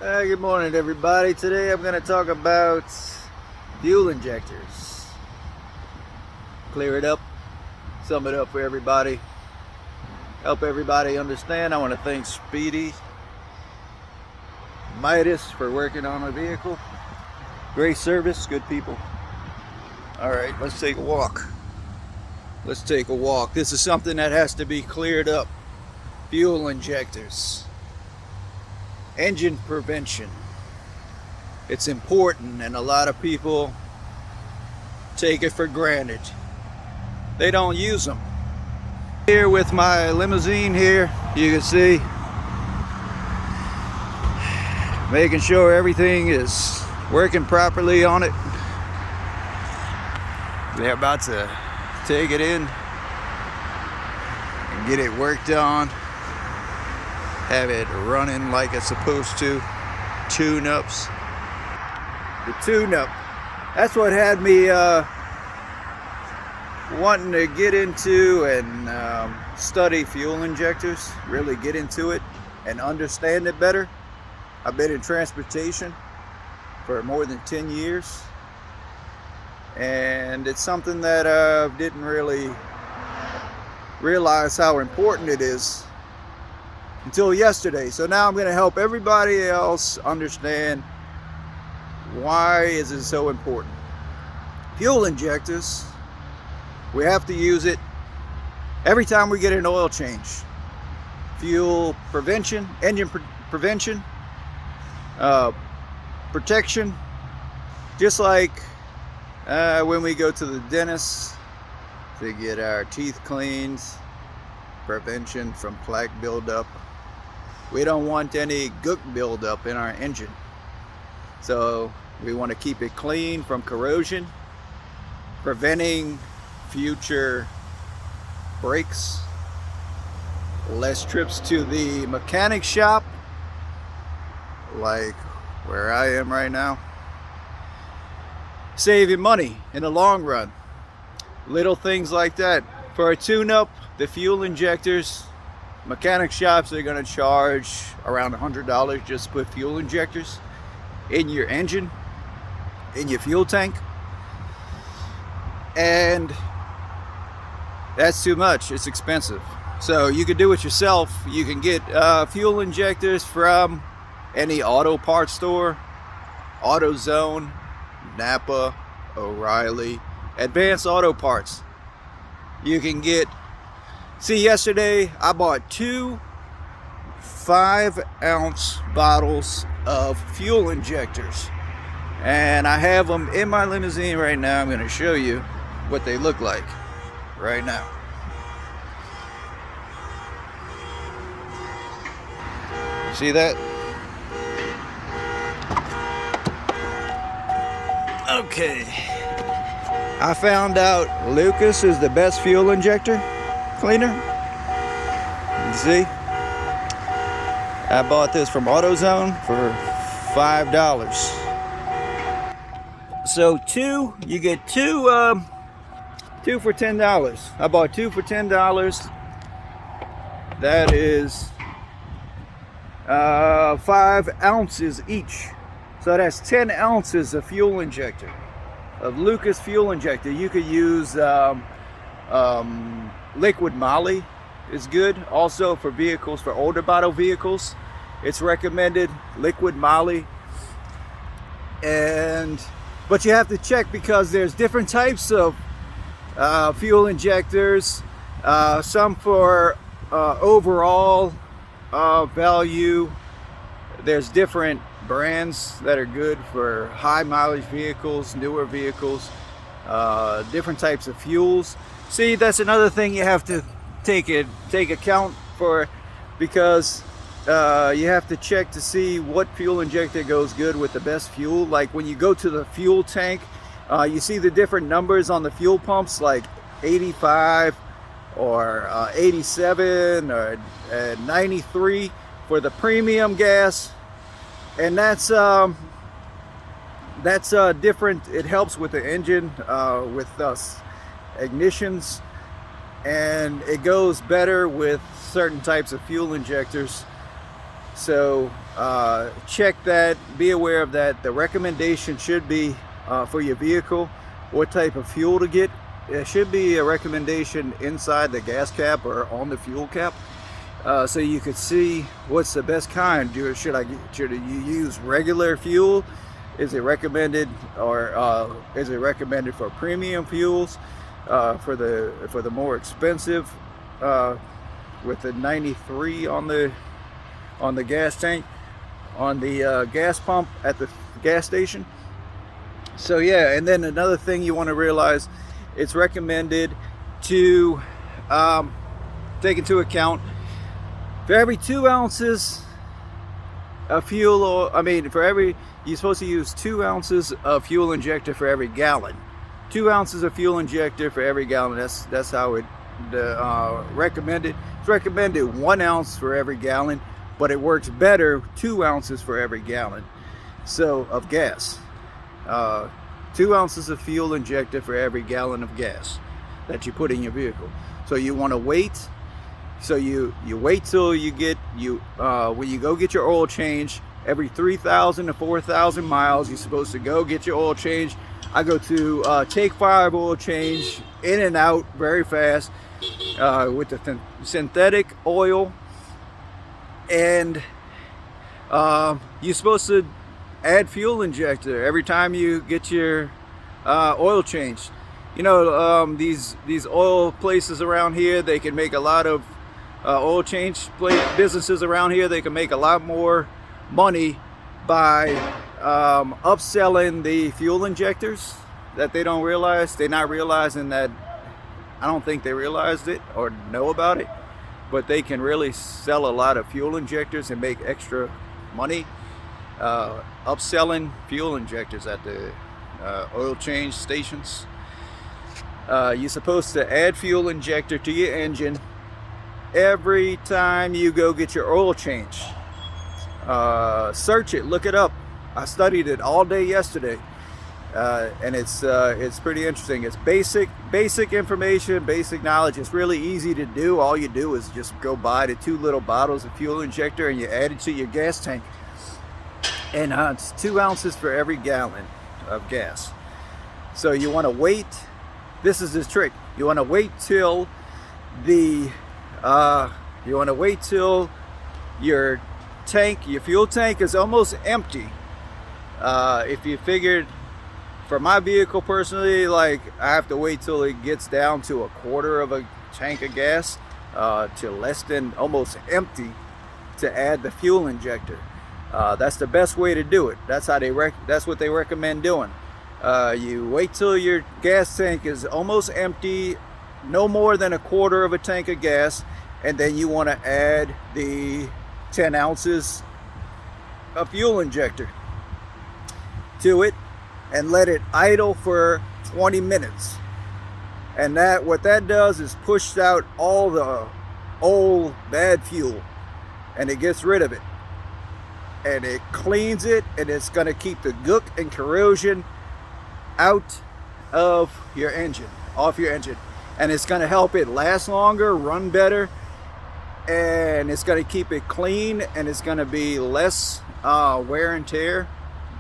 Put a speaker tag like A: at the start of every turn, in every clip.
A: Good morning, everybody. Today I'm going to talk about fuel injectors. Clear it up, sum it up for everybody, help everybody understand. I want to thank Speedy Midas for working on my vehicle. Great service, good people. Alright, let's take a walk. This is something that has to be cleared up. Fuel injectors. Engine prevention. It's important, and a lot of people take it for granted. They don't use them. Here with my limousine here, you can see, making sure everything is working properly on it. They're about to take it in and get it worked on. Have it running like it's supposed to. Tune-ups. The tune-up. That's what had me wanting to get into and study fuel injectors. Really get into it and understand it better. I've been in transportation for more than 10 years. And it's something that I didn't really realize how important it is until yesterday. So now I'm going to help everybody else understand why is it so important. Fuel injectors, we have to use it every time we get an oil change. Fuel prevention, engine prevention, protection, just like when we go to the dentist to get our teeth cleaned, prevention from plaque buildup. We don't want any gunk buildup in our engine. So we want to keep it clean from corrosion, preventing future breaks, less trips to the mechanic shop, like where I am right now. Saving money in the long run. Little things like that. For a tune-up, the fuel injectors, mechanic shops are going to charge around $100 just to put fuel injectors in your engine, in your fuel tank. And that's too much. It's expensive. So you can do it yourself. You can get fuel injectors from any auto parts store, AutoZone, Napa, O'Reilly, Advanced Auto Parts. You can get, see, yesterday I bought 2 5-ounce bottles of fuel injectors, and I have them in my limousine right now. I'm going to show you what they look like right now. See that? Okay. I found out Lucas is the best fuel injector cleaner. You see? I bought this from AutoZone for $5. So you get two for $10. I bought 2 for $10. That is 5 ounces each. So that's 10 ounces of fuel injector, of Lucas fuel injector. You could use liquid moly is good. Also for vehicles, for older model vehicles, it's recommended liquid moly. But you have to check because there's different types of fuel injectors. Some for overall value. There's different brands that are good for high mileage vehicles, newer vehicles, different types of fuels. See, that's another thing you have to take account for, because you have to check to see what fuel injector goes good with the best fuel. Like when you go to the fuel tank, you see the different numbers on the fuel pumps, like 85 or 87 or 93 for the premium gas. And that's different. It helps with the engine, with ignitions, and it goes better with certain types of fuel injectors. So check that, be aware of that. The recommendation should be for your vehicle, what type of fuel to get. It should be a recommendation inside the gas cap or on the fuel cap, so you could see what's the best kind. Should you use regular fuel? Is it recommended, or is it recommended for premium fuels, for the more expensive, with the 93 on the gas tank, on the gas pump at the gas station? So yeah, and then another thing you want to realize, it's recommended to take into account, for every 2 ounces of fuel, or you're supposed to use 2 ounces of fuel injector for every gallon. 2 ounces of fuel injector for every gallon. That's how it recommended. It's recommended 1 ounce for every gallon, but it works better 2 ounces for every gallon of gas. 2 ounces of fuel injector for every gallon of gas that you put in your vehicle. So you want to wait. So you wait till you get when you go get your oil change, every 3,000 to 4,000 miles, you're supposed to go get your oil change. I go to Take 5 oil change, in and out very fast, with the synthetic oil. And you're supposed to add fuel injector every time you get your oil change. You know, these oil places around here, they can make a lot of oil change businesses around here. They can make a lot more money by upselling the fuel injectors that they don't realize. They're not realizing that. I don't think they realized it or know about it, but they can really sell a lot of fuel injectors and make extra money upselling fuel injectors at the oil change stations. You're supposed to add fuel injector to your engine every time you go get your oil change. Search it, look it up. I studied it all day yesterday, and it's pretty interesting. It's basic information, basic knowledge. It's really easy to do. All you do is just go buy the 2 little bottles of fuel injector and you add it to your gas tank. And it's 2 ounces for every gallon of gas. So you want to wait. This is the trick. You want to wait till your fuel tank is almost empty. If you figured, for my vehicle personally, like, I have to wait till it gets down to a quarter of a tank of gas, to less than almost empty, to add the fuel injector. That's the best way to do it. That's what they recommend doing. You wait till your gas tank is almost empty, no more than a quarter of a tank of gas, and then you want to add the 10 ounces of fuel injector to it and let it idle for 20 minutes. And what that does is push out all the old bad fuel, and it gets rid of it, and it cleans it, and it's going to keep the gunk and corrosion out of your engine, off your engine, and it's going to help it last longer, run better, and it's going to keep it clean, and it's going to be less wear and tear,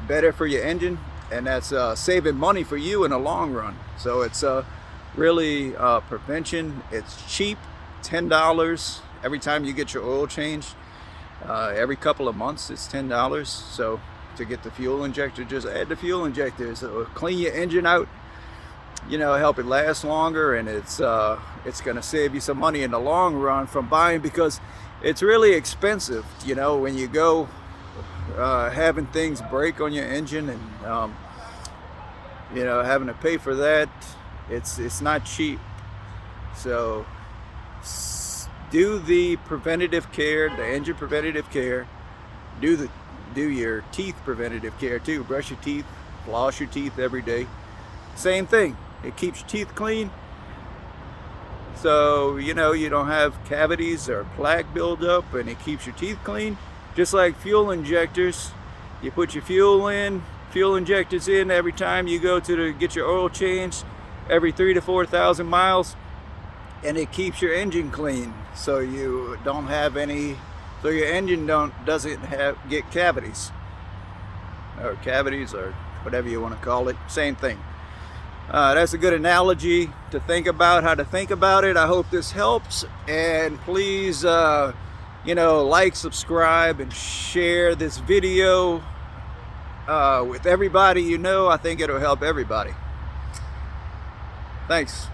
A: better for your engine, and that's saving money for you in the long run. So it's really prevention. It's cheap, $10 every time you get your oil changed. Every couple of months it's $10. So to get the fuel injector, just add the fuel injector. So it'll clean your engine out, help it last longer, and it's going to save you some money in the long run from buying, because it's really expensive, when you go having things break on your engine, and having to pay for that. It's not cheap. So do the preventative care, the engine preventative care. Do your teeth preventative care too. Brush your teeth, floss your teeth every day. Same thing. It keeps your teeth clean, so you don't have cavities or plaque buildup, and it keeps your teeth clean. Just like fuel injectors, you put your fuel injectors in every time you go to get your oil changed, every 3,000 to 4,000 miles, and it keeps your engine clean, so you don't have any so your engine doesn't get cavities, or whatever you want to call it. Same thing. That's a good analogy to think about, how to think about it. I hope this helps, and please like, subscribe, and share this video with everybody you know. I think it'll help everybody. Thanks.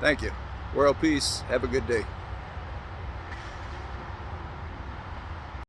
A: Thank you. World peace. Have a good day.